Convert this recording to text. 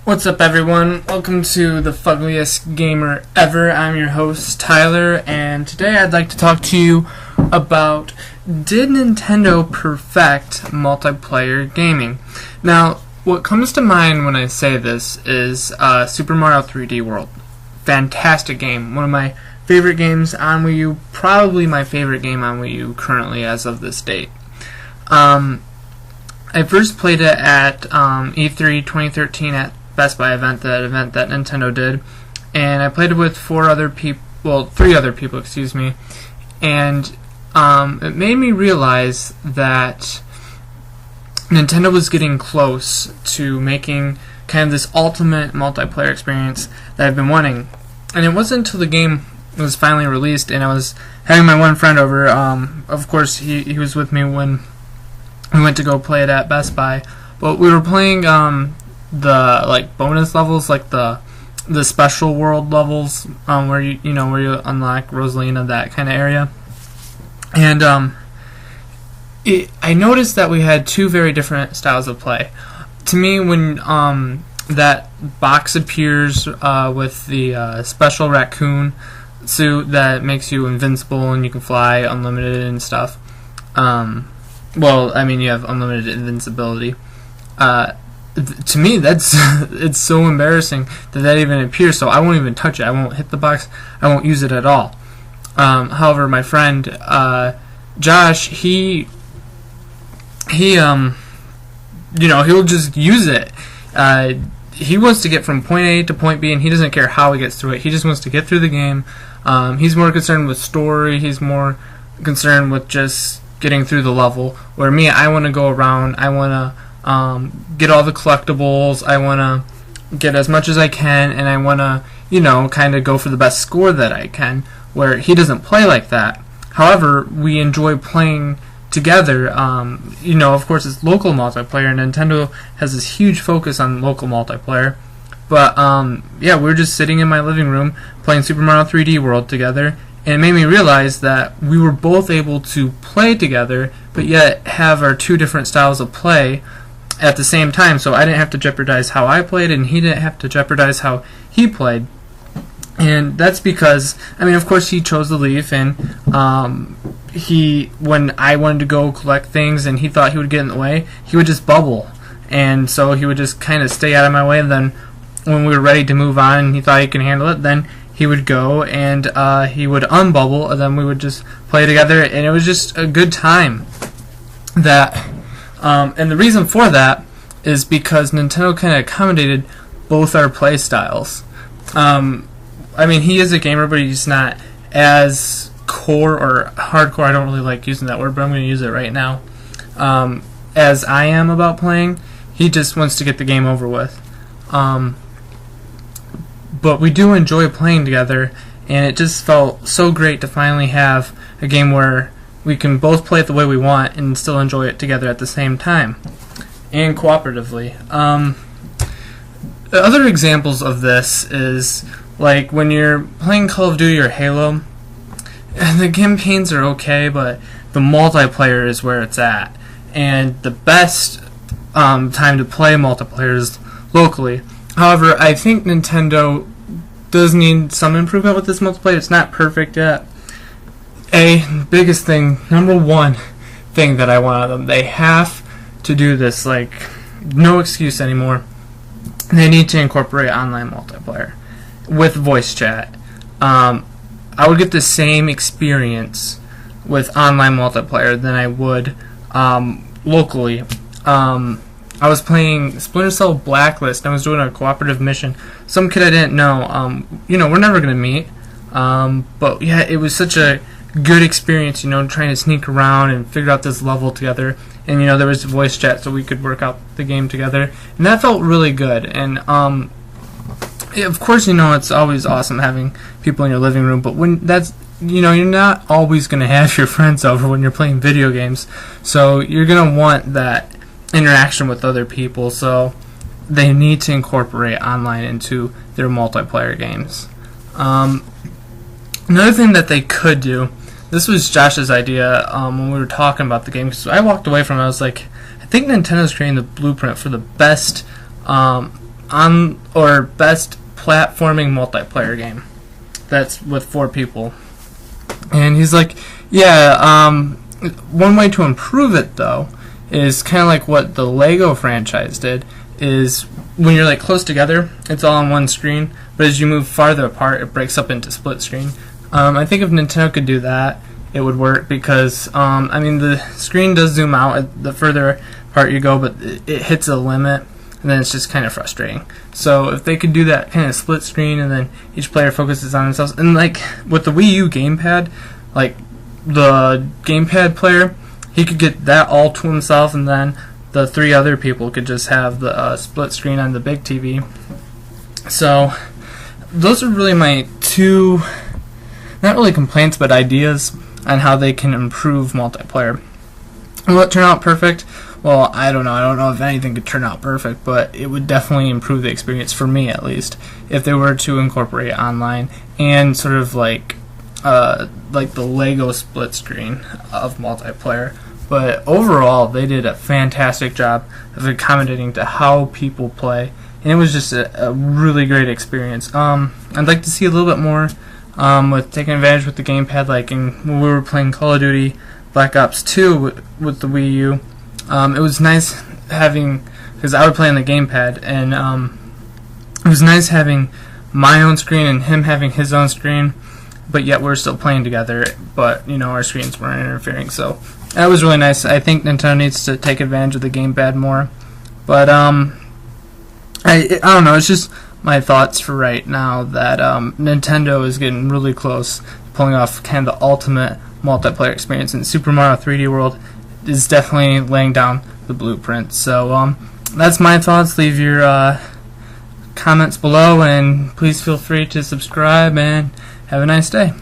What's up, everyone? Welcome to the Fuggliest Gamer Ever. I'm your host, Tyler, and today I'd like to talk to you about, did Nintendo perfect multiplayer gaming? Now, what comes to mind when I say this is Super Mario 3D World. Fantastic game. One of my favorite games on Wii U. Probably my favorite game on Wii U currently as of this date. I first played it at E3 2013 at Best Buy event that Nintendo did, and I played it with three other people, excuse me, and it made me realize that Nintendo was getting close to making kind of this ultimate multiplayer experience that I've been wanting. And it wasn't until the game was finally released and I was having my one friend over, of course he was with me when we went to go play it at Best Buy, but we were playing the bonus levels, like the special world levels, where you unlock Rosalina, that kind of area. And I noticed that we had two very different styles of play. To me, when that box appears with the special raccoon suit that makes you invincible and you can fly unlimited and stuff. You have unlimited invincibility. To me, it's so embarrassing that even appears. So I won't even touch it. I won't hit the box. I won't use it at all. However, my friend Josh, he'll just use it. He wants to get from point A to point B, and he doesn't care how he gets through it. He just wants to get through the game. He's more concerned with story. He's more concerned with just getting through the level. Where me, I want to go around. I want to get all the collectibles. I want to get as much as I can, and I want to, kind of go for the best score that I can, where he doesn't play like that. However, we enjoy playing together. Of course, it's local multiplayer, and Nintendo has this huge focus on local multiplayer. But, we were just sitting in my living room playing Super Mario 3D World together, and it made me realize that we were both able to play together, but yet have our two different styles of play at the same time. So I didn't have to jeopardize how I played, and he didn't have to jeopardize how he played. And that's because, of course, he chose to leave, and when I wanted to go collect things and he thought he would get in the way, he would just bubble. And so he would just kind of stay out of my way, and then when we were ready to move on and he thought he could handle it, then he would go and he would unbubble, and then we would just play together, and it was just a good time. And the reason for that is because Nintendo kind of accommodated both our play styles. He is a gamer, but he's not as core or hardcore. I don't really like using that word, but I'm going to use it right now. As I am about playing, he just wants to get the game over with. But we do enjoy playing together, and it just felt so great to finally have a game where we can both play it the way we want and still enjoy it together at the same time, and cooperatively. Other examples of this is like when you're playing Call of Duty or Halo. The campaigns are okay, but the multiplayer is where it's at, and the best time to play multiplayer is locally. However, I think Nintendo does need some improvement with this multiplayer. It's not perfect yet. Biggest thing, number one thing that I want out of them, they have to do this, no excuse anymore. They need to incorporate online multiplayer with voice chat. I would get the same experience with online multiplayer than I would locally. I was playing Splinter Cell Blacklist, and I was doing a cooperative mission. Some kid I didn't know, we're never going to meet, but yeah, it was such a good experience, trying to sneak around and figure out this level together. And, there was voice chat so we could work out the game together. And that felt really good. And, of course, it's always awesome having people in your living room. But when that's, you're not always going to have your friends over when you're playing video games. So you're going to want that interaction with other people. So they need to incorporate online into their multiplayer games. Another thing that they could do, this was Josh's idea when we were talking about the game, because I walked away from it, I was like, I think Nintendo's creating the blueprint for the best on or best platforming multiplayer game that's with 4 people. And he's like, yeah, one way to improve it though is kind of like what the Lego franchise did, is when you're like close together, it's all on one screen, but as you move farther apart, it breaks up into split screen. I think if Nintendo could do that, it would work, because I mean, the screen does zoom out the further apart you go, but it hits a limit, and then it's just kind of frustrating. So if they could do that kind of split screen, and then each player focuses on themselves, and like with the Wii U gamepad, like the gamepad player, he could get that all to himself, and then the 3 other people could just have the split screen on the big TV. So those are really my 2, not really complaints, but ideas on how they can improve multiplayer. Will it turn out perfect? Well, I don't know. I don't know if anything could turn out perfect, but it would definitely improve the experience, for me at least, if they were to incorporate online and sort of like the Lego split screen of multiplayer. But overall, they did a fantastic job of accommodating to how people play, and it was just a really great experience. I'd like to see a little bit more with taking advantage with the gamepad, like when we were playing Call of Duty Black Ops 2 with the Wii U. It was nice having, because I would play on the gamepad, and it was nice having my own screen and him having his own screen, but yet we're still playing together, but you know, our screens weren't interfering, so that was really nice. I think Nintendo needs to take advantage of the gamepad more, but I don't know, it's just my thoughts for right now that Nintendo is getting really close to pulling off kind of the ultimate multiplayer experience, and Super Mario 3D World is definitely laying down the blueprint. So that's my thoughts. Leave your comments below, and please feel free to subscribe, and have a nice day.